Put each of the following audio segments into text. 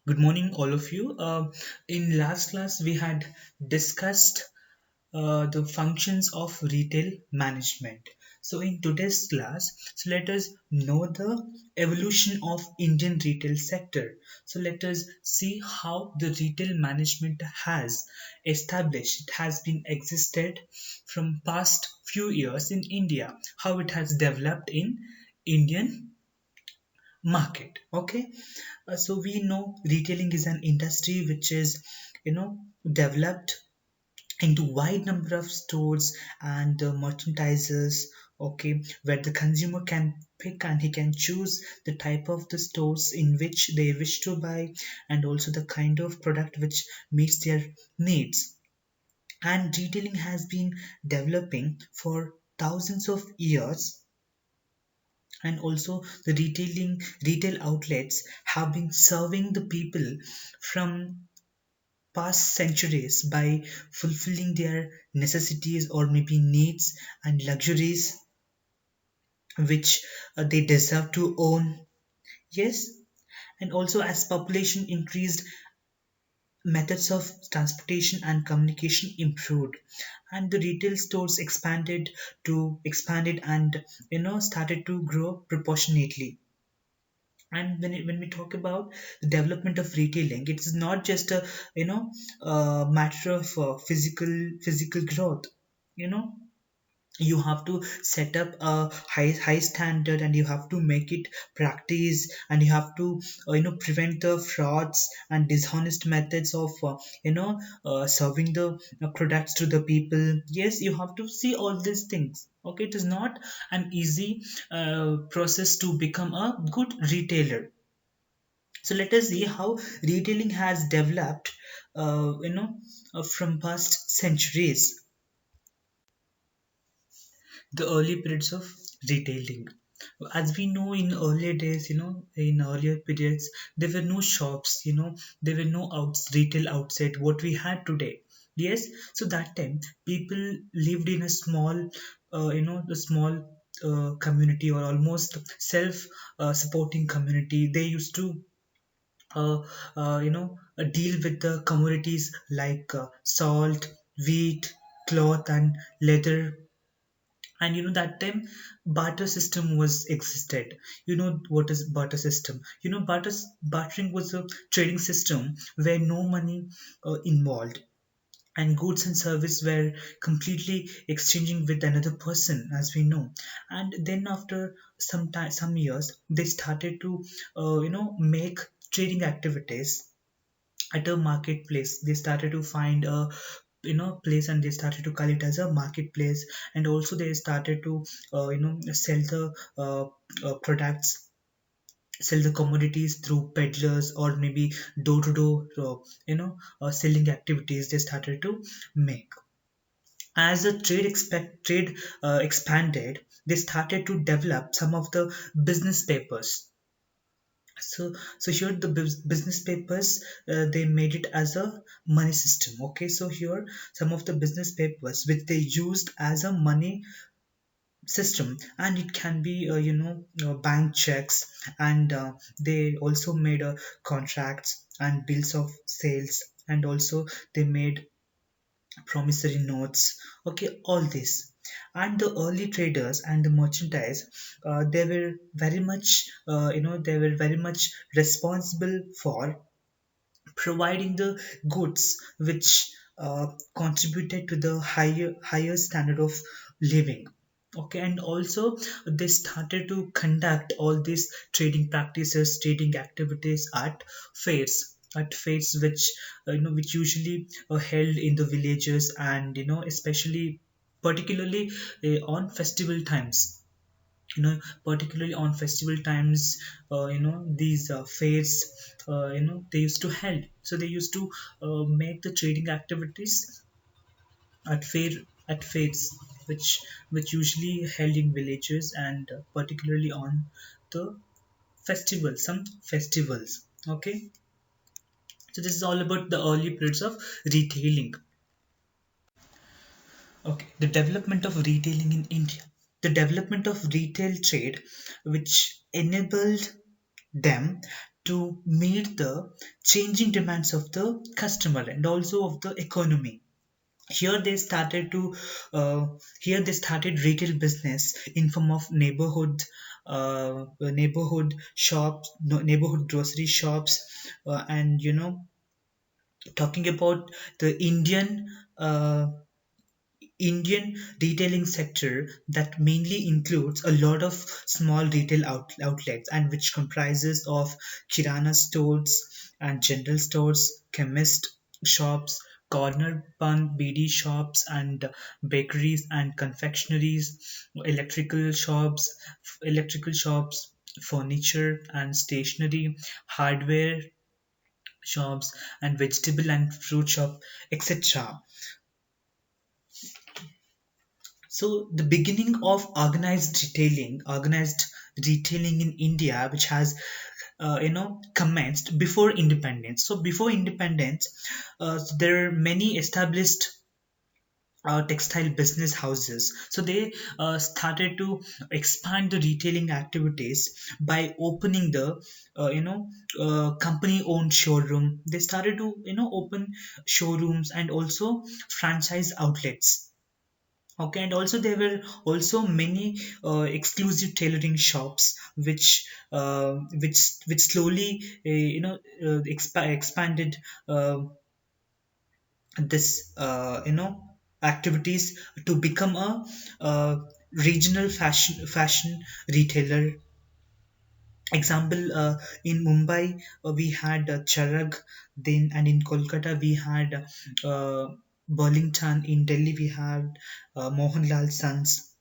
Good morning, all of you. In last class, we had discussed the functions of retail management. So, in today's class, let us know the evolution of Indian retail sector. So, let us see how the retail management has established. It has been existed from past few years in India. How it has developed in Indian market. Okay, so we know retailing is an industry which is developed into wide number of stores and merchandisers, okay, where the consumer can pick and he can choose the type of the stores in which they wish to buy, and also the kind of product which meets their needs. And retailing has been developing for thousands of years, and also the retail outlets have been serving the people from past centuries by fulfilling their necessities or maybe needs and luxuries which they deserve to own. Yes, and also as population increased, methods of transportation and communication improved, and the retail stores expanded and started to grow proportionately. And when we talk about the development of retailing, it is not just a matter of physical growth. you know you have to set up a high standard, and you have to make it practice, and you have to prevent the frauds and dishonest methods of serving the products to the people. Yes, you have to see all these things. Okay, it is not an easy process to become a good retailer. So let us see how retailing has developed from past centuries. The early periods of retailing, as we know, in earlier days, in earlier periods, there were no shops, there were no retail outside what we had today. Yes, so that time people lived in a small a small community, or almost self supporting community. They used to deal with the commodities like salt, wheat, cloth, and leather. And that time barter system was existed. What is barter system? Bartering was a trading system where no money involved, and goods and service were completely exchanging with another person, as we know. And then after some years, they started to make trading activities at a marketplace. They started to find a place, and they started to call it as a marketplace. And also they started to sell the products, sell the commodities through peddlers, or maybe door to door selling activities they started to make. As the trade expanded, they started to develop some of the business papers. So here the business papers, they made it as a money system. Okay, so here some of the business papers which they used as a money system, and it can be bank checks, and they also made contracts and bills of sales, and also they made promissory notes. Okay, all this. And the early traders and the merchandise, they were very much responsible for providing the goods which contributed to the higher standard of living. Okay, and also they started to conduct all these trading practices, trading activities at fairs which which usually held in the villages, and especially particularly on festival times. Particularly on festival times, these fairs, they used to held. So they used to make the trading activities at fairs, which usually held in villages, and particularly on the some festivals. Okay, so this is all about the early periods of retailing. Okay, the development of retailing in India. The development of retail trade, which enabled them to meet the changing demands of the customer and also of the economy. Here they started to uh, here they started retail business in form of neighborhood shops, neighborhood grocery shops, and talking about the Indian retailing sector that mainly includes a lot of small retail outlets, and which comprises of kirana stores and general stores, chemist shops, corner pan BD shops, and bakeries and confectionaries, electrical shops, furniture and stationery, hardware shops, and vegetable and fruit shop, etc. So the beginning of organized retailing in India, which has commenced before independence. So before independence, there are many established textile business houses. So they started to expand the retailing activities by opening the company owned showroom. They started to open showrooms and also franchise outlets. Okay, and also there were also many exclusive tailoring shops which slowly expanded this activities to become a regional fashion retailer. Example, in Mumbai we had Charag, then, and in Kolkata we had Burlington. In Delhi we had Mohanlal Sons.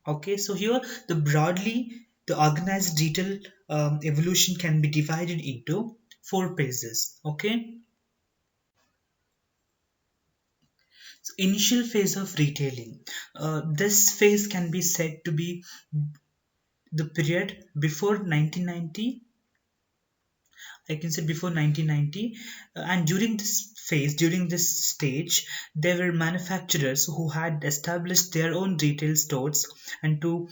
Okay, so here the organized retail evolution can be divided into four phases. Okay, so initial phase of retailing. This phase can be said to be the period before 1990. I can say before 1990, and during this stage, there were manufacturers who had established their own retail stores, and to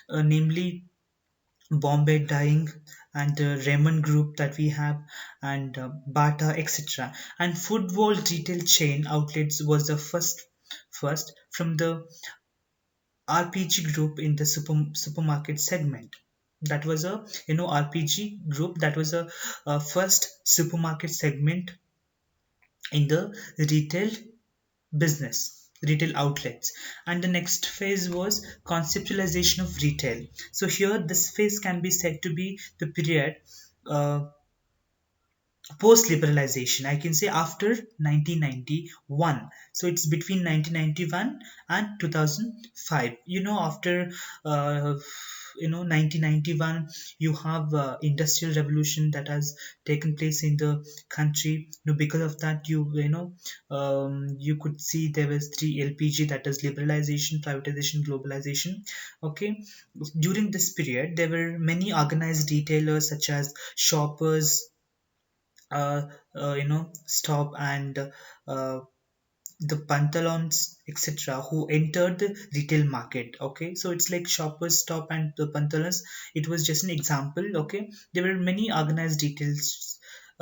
namely Bombay Dyeing and the Raymond Group that we have, and Bata, etc. And Football retail chain outlets was the first from the RPG group in the supermarket segment. That was a RPG group, that was a first supermarket segment in the retail outlets. And the next phase was conceptualization of retail. So here this phase can be said to be the period uh, post liberalization, I can say after 1991. So it's between 1991 and 2005. After uh, 1991, you have industrial revolution that has taken place in the country. Because of that, you could see there was three LPG, that is liberalization, privatization, globalization. Okay, during this period there were many organized retailers such as Shoppers, Stop, and the Pantaloons, etc., who entered the retail market. Okay, so it's like Shoppers, Stop, and the Pantaloons. It was just an example. Okay, there were many organized retail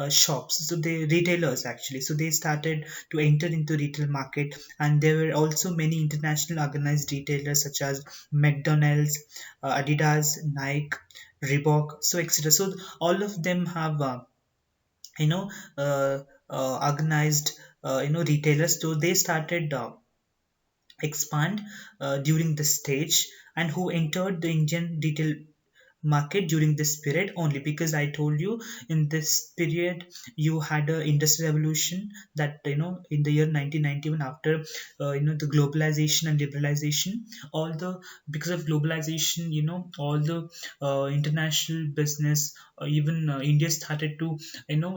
shops, so they retailers actually. So they started to enter into retail market, and there were also many international organized retailers such as McDonald's, Adidas, Nike, Reebok, so etc. So all of them have you know organized retailers, so they started expand during this stage, and who entered the Indian retail market during this period only, because I told you in this period you had a industrial revolution, that in the year 1991, after the globalization and liberalization, all the because of globalization, all the international business, even India started to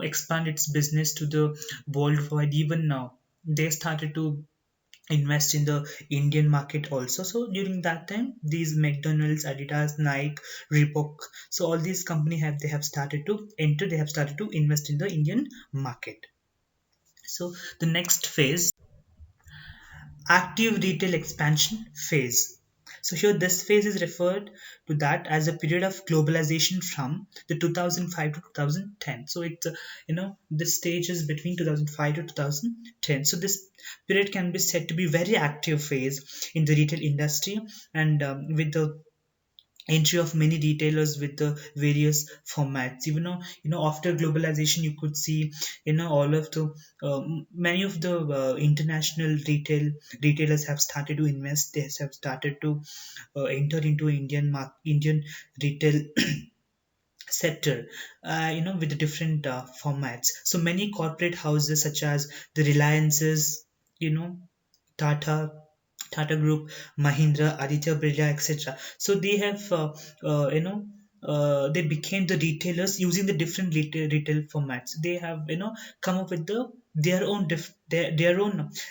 expand its business to the worldwide. Even now they started to invest in the Indian market also. So during that time, these McDonald's, Adidas, Nike, Reebok, so all these company they have started to invest in the Indian market. So the next phase, active retail expansion phase. So here this phase is referred to that as a period of globalization from the 2005 to 2010. So it this stage is between 2005 to 2010. So this period can be said to be very active phase in the retail industry, and with the entry of many retailers with the various formats. After globalization, you could see all of the many of the international retailers have started to invest. They have started to enter into Indian retail sector, with the different formats. So many corporate houses such as the Reliances, you know Tata, Tata Group, Mahindra, Aditya Birla, etc. So they have, they became the retailers using the different retail formats. They have, come up with their own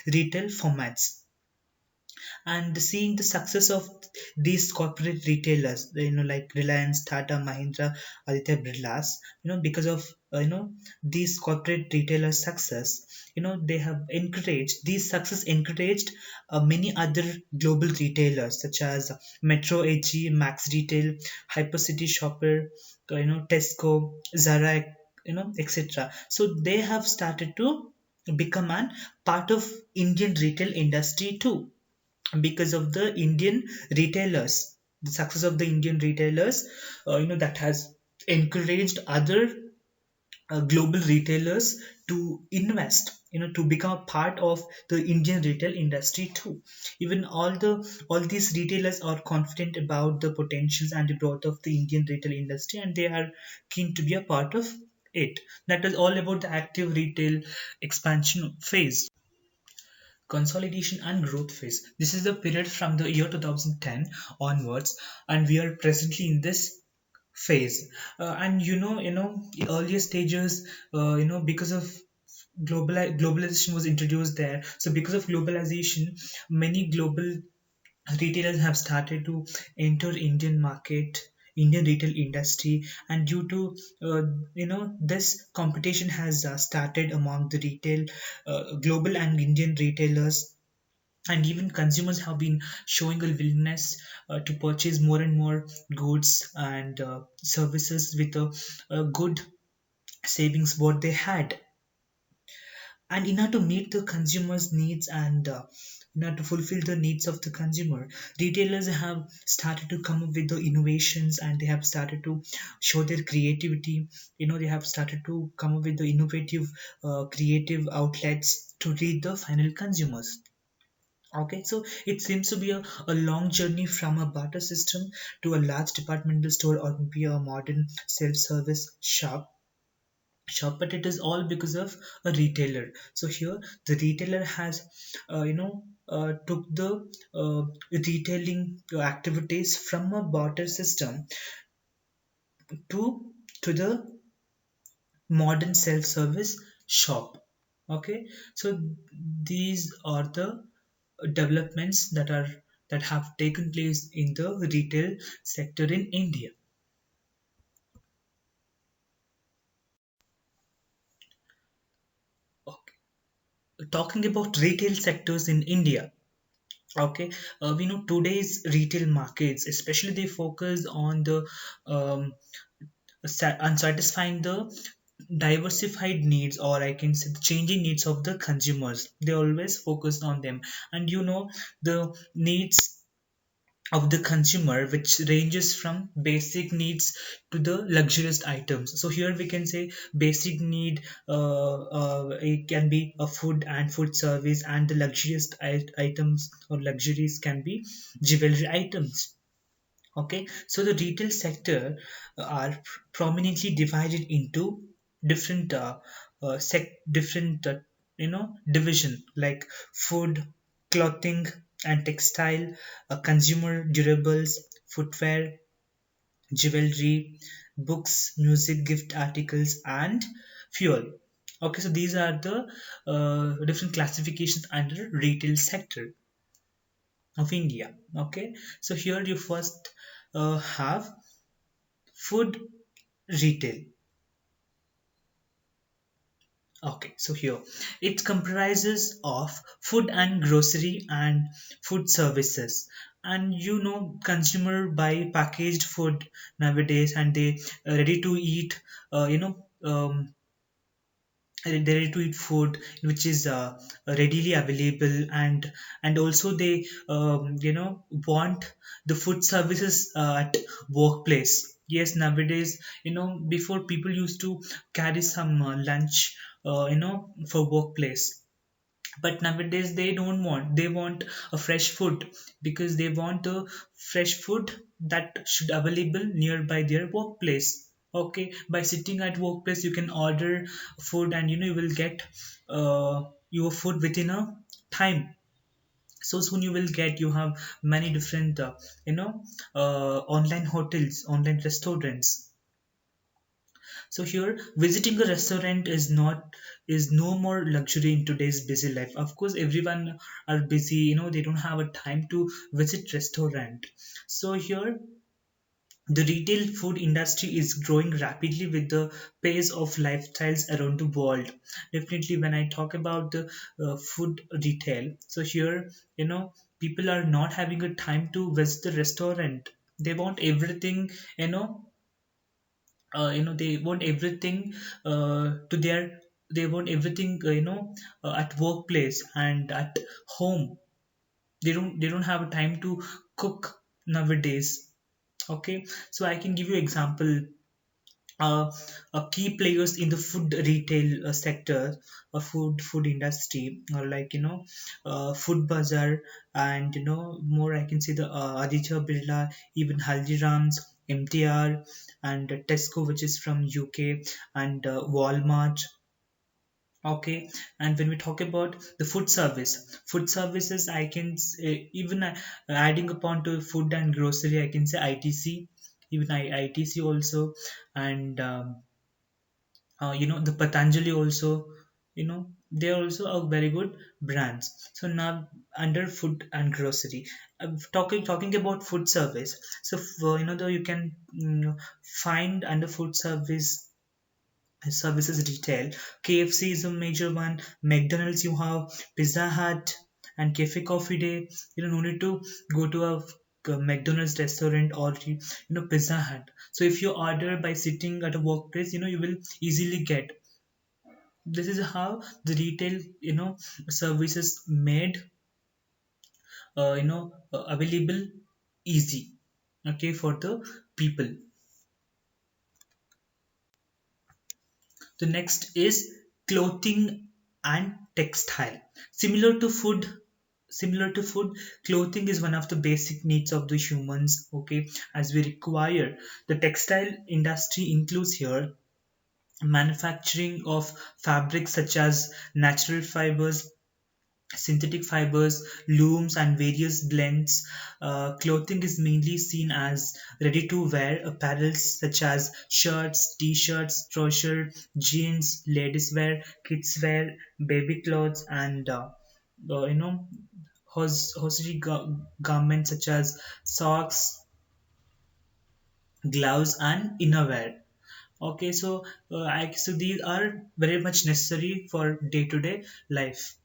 retail formats, and seeing the success of these corporate retailers, like Reliance, Tata, Mahindra, Aditya Birlas, because of these corporate retailers success, they have encouraged these success encouraged many other global retailers such as Metro AG, Max Retail, Hypercity Shopper, Tesco, Zara, etc. So they have started to become an part of Indian retail industry too, because of the Indian retailers, the success of the Indian retailers, that has encouraged other global retailers to invest, to become a part of the Indian retail industry too. Even all these retailers are confident about the potentials and the growth of the Indian retail industry, and they are keen to be a part of it. That is all about the active retail expansion phase. Consolidation and growth phase. This is the period from the year 2010 onwards, and we are presently in this phase. And the earlier stages, because of globalization was introduced there. So because of globalization, many global retailers have started to enter Indian retail industry, and due to this competition has started among the retail global and Indian retailers, and even consumers have been showing a willingness to purchase more and more goods and services with a good savings what they had. And in order to meet the consumers needs, and in order to fulfill the needs of the consumer, retailers have started to come up with the innovations, and they have started to show their creativity. They have started to come up with the innovative creative outlets to reach the final consumers. Okay, so it seems to be a long journey from a barter system to a large departmental store, or maybe a modern self-service shop, but it is all because of a retailer. So here the retailer has took the retailing activities from a barter system to the modern self-service shop. Okay, so these are the developments that have taken place in the retail sector in India. Okay. Talking about retail sectors in India. Okay, we know today's retail markets, especially they focus on the um, on satisfying the diversified needs, or I can say the changing needs of the consumers. They always focus on them, and the needs of the consumer, which ranges from basic needs to the luxurious items. So here we can say basic need, it can be a food and food service, and the luxurious items or luxuries can be jewelry items. Okay, so the retail sector are prominently divided into different different division, like food, clothing and textile, consumer durables, footwear, jewelry, books, music, gift articles, and fuel. Okay, so these are the different classifications under retail sector of India. Okay, so here you first have food retail. Okay, so here it comprises of food and grocery and food services, And consumer buy packaged food nowadays, and they ready to eat, ready to eat food which is readily available, and also they want the food services at workplace. Yes, nowadays, before people used to carry some lunch for workplace, but nowadays they don't want, they want a fresh food, because they want a fresh food that should available nearby their workplace. Okay, by sitting at workplace you can order food, and you will get your food within a time. So soon you will get, you have many different online hotels, online restaurants. So here, visiting a restaurant is no more luxury in today's busy life. Of course, everyone are busy, they don't have a time to visit restaurant. So here, the retail food industry is growing rapidly with the pace of lifestyles around the world. Definitely, when I talk about the food retail, so here, people are not having a time to visit the restaurant. They want everything, they want everything to their, they want everything at workplace and at home. They don't have time to cook nowadays. Okay, so I can give you example. uh, Key players in the food retail sector, food industry, or like Food Bazaar, and more I can say the Aditya Birla, even Haldirams, MTR, and Tesco, which is from UK, and Walmart. Okay, and when we talk about the food services, I can say, even adding upon to food and grocery, I can say ITC, even ITC also, and the Patanjali also, they are also a very good brands. So now under food and grocery, talking about food service. So though you can find under food services retail. KFC is a major one. McDonald's you have, Pizza Hut, and Cafe Coffee Day. You don't need to go to a McDonald's restaurant, or Pizza Hut. So if you order by sitting at a workplace, you will easily get. This is how the retail services made available easy, okay, for the people. The next is clothing and textile. Similar to food, similar to food, clothing is one of the basic needs of the humans. Okay, as we require, the textile industry includes here manufacturing of fabrics such as natural fibers, synthetic fibers, looms, and various blends. Clothing is mainly seen as ready to wear apparel such as shirts, t shirts, trousers, jeans, ladies wear, kids wear, baby clothes, and uh, you know, hosiery garments such as socks, gloves, and innerwear. Okay, so so these are very much necessary for day to day life.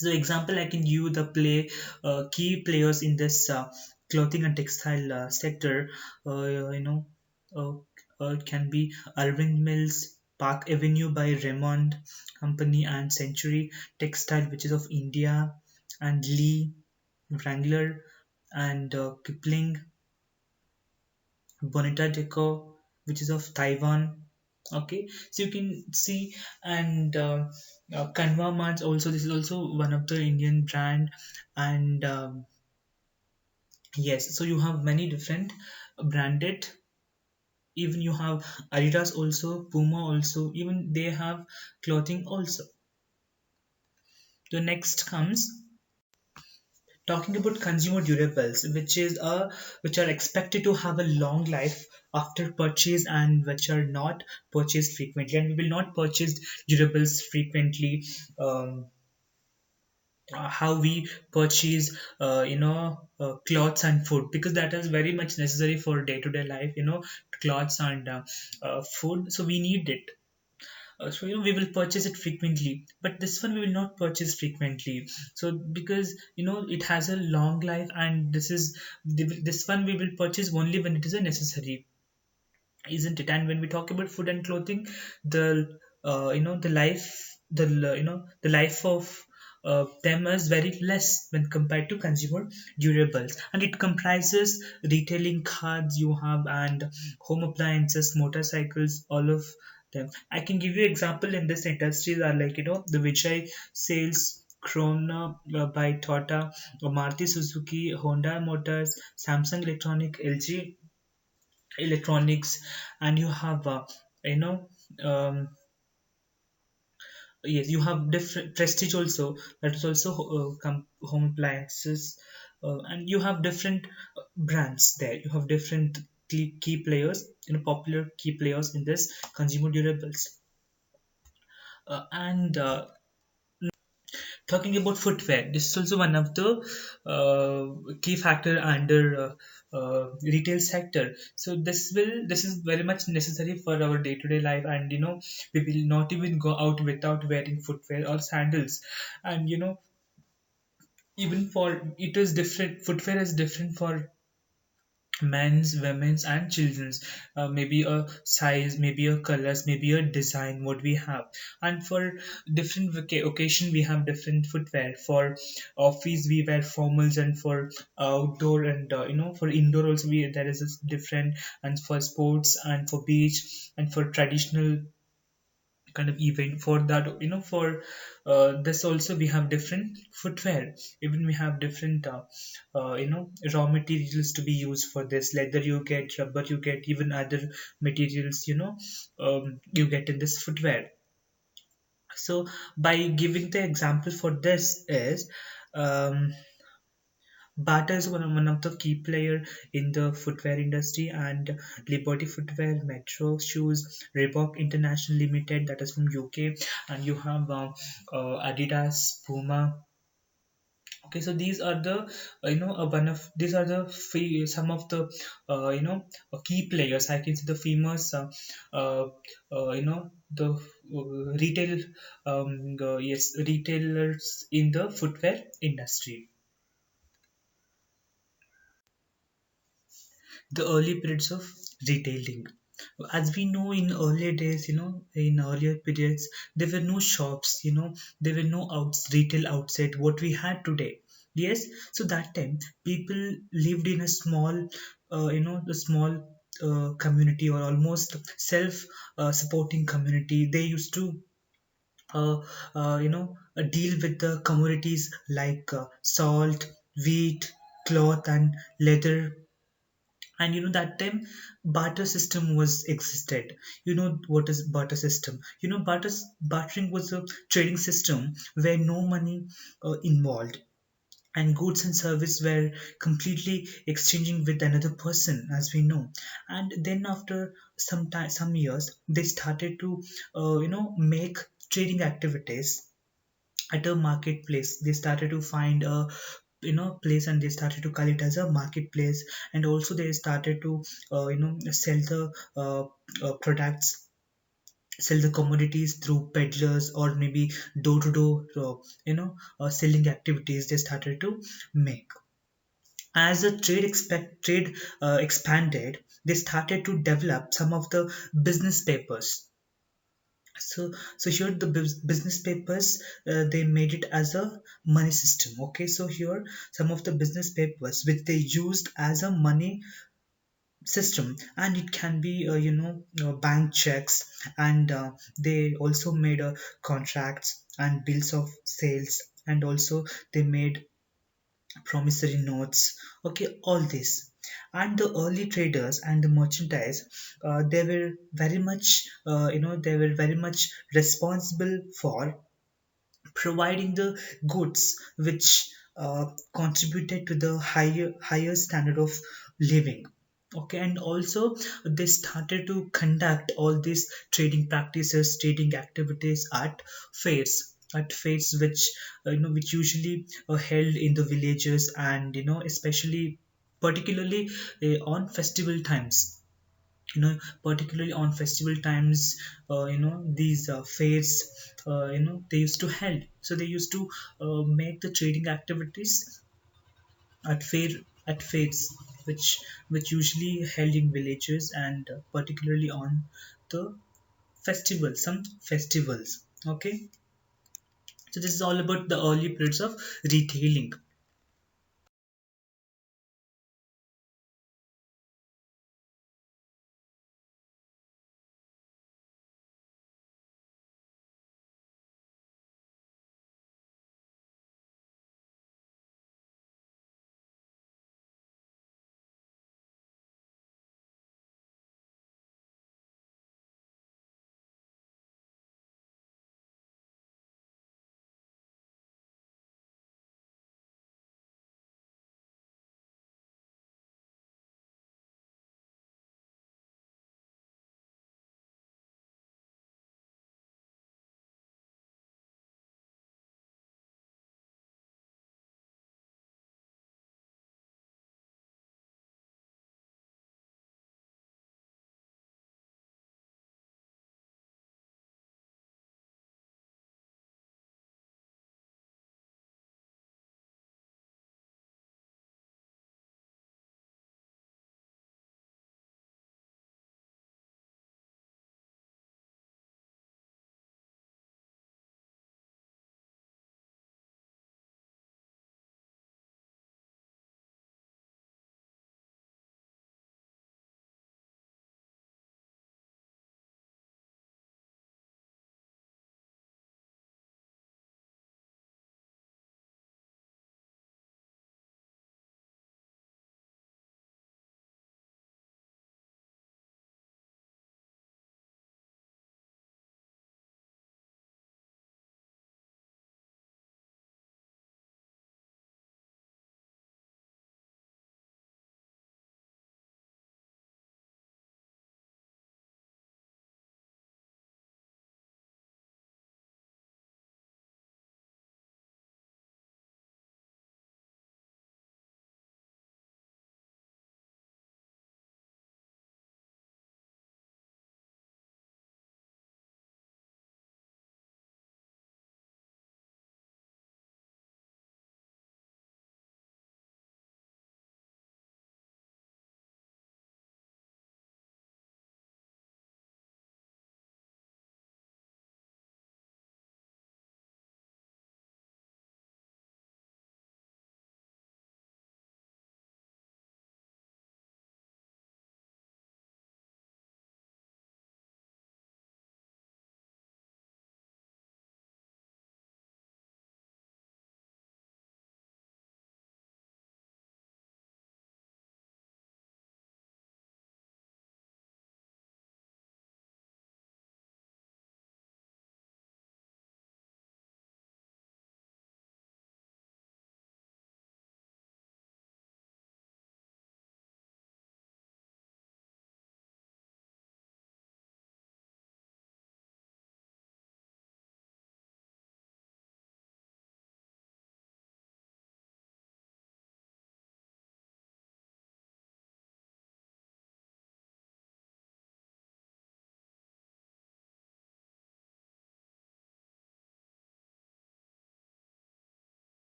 So example, I can give you the key players in this clothing and textile sector. You know, uh, it can be Arvind Mills, Park Avenue by Raymond Company, and Century Textile, which is of India, and Lee, Wrangler, and Kipling, Bonita Deco, which is of Taiwan. Okay, so you can see, and Kanwa Mart also. This is also one of the Indian brand, and yes, so you have many different branded. Even you have Adidas also, Puma also. Even they have clothing also. The next comes talking about consumer durables, which are expected to have a long life after purchase, and which are not purchased frequently, and we will not purchase durables frequently. How we purchase clothes and food, because that is very much necessary for day to day life, clothes and food, so we need it. So we will purchase it frequently, but this one we will not purchase frequently. So because it has a long life, and this one we will purchase only when it is a necessary, isn't it? And when we talk about food and clothing, the the life, the life of them is very less when compared to consumer durables, and it comprises retailing, cards you have, and home appliances, motorcycles, all of them. I can give you example in this industries are like the Vijay sales, Krona by Tata, Maruti Suzuki, Honda Motors, Samsung Electronic, LG Electronics, and you have you know um, yes, you have different Prestige also, that is also home appliances, and you have different brands there. You have different key players, popular key players in this consumer durables. And talking about footwear, this is also one of the key factor under retail sector. So this is very much necessary for our day-to-day life, and we will not even go out without wearing footwear or sandals. And even for it is different, footwear is different for men's, women's, and children's. Maybe a size, maybe a colors, maybe a design what we have. And for different occasion we have different footwear. For office we wear formals, and for outdoor and for indoor also we there is this different. And for sports, and for beach, and for traditional kind of event, for that for this also we have different footwear. Even we have different raw materials to be used for this. Leather you get, rubber you get, even other materials you get in this footwear. So by giving the example for this is Bata is one of the key player in the footwear industry, and Liberty Footwear, Metro Shoes, Reebok International Limited, that is from UK, and you have Adidas, Puma. Okay, so these are the one of these are the some of the key players. I can see the famous the retail yes, retailers in the footwear industry. The early periods of retailing. As we know, in earlier days, in earlier periods, there were no shops, there were no retail outside what we had today. Yes, so that time people lived in a small, the small community, or almost self supporting community. They used to deal with the commodities like salt, wheat, cloth, and leather. And that time barter system was existed. What is barter system? Bartering was a trading system where no money involved, and goods and service were completely exchanging with another person, as we know. And then after some time, some years, they started to make trading activities at a marketplace. They started to find a place, and they started to call it as a marketplace. And also they started to sell the products, sell the commodities through peddlers, or maybe door to door selling activities they started to make. As the trade expanded, they started to develop some of the business papers. So here the business papers, they made it as a money system. Okay, so here some of the business papers which they used as a money system, and it can be bank checks, and they also made contracts and bills of sales, and also they made promissory notes. Okay, all this. And the early traders and the merchandise, they were very much they were very much responsible for providing the goods which contributed to the higher standard of living. Okay, and also they started to conduct all these trading practices, trading activities at fairs, which which usually held in the villages, and especially particularly on festival times. particularly on festival times. These fairs, they used to held, so they used to make the trading activities at fairs, which usually held in villages, and particularly on the some festivals. Okay, so this is all about the early periods of retailing.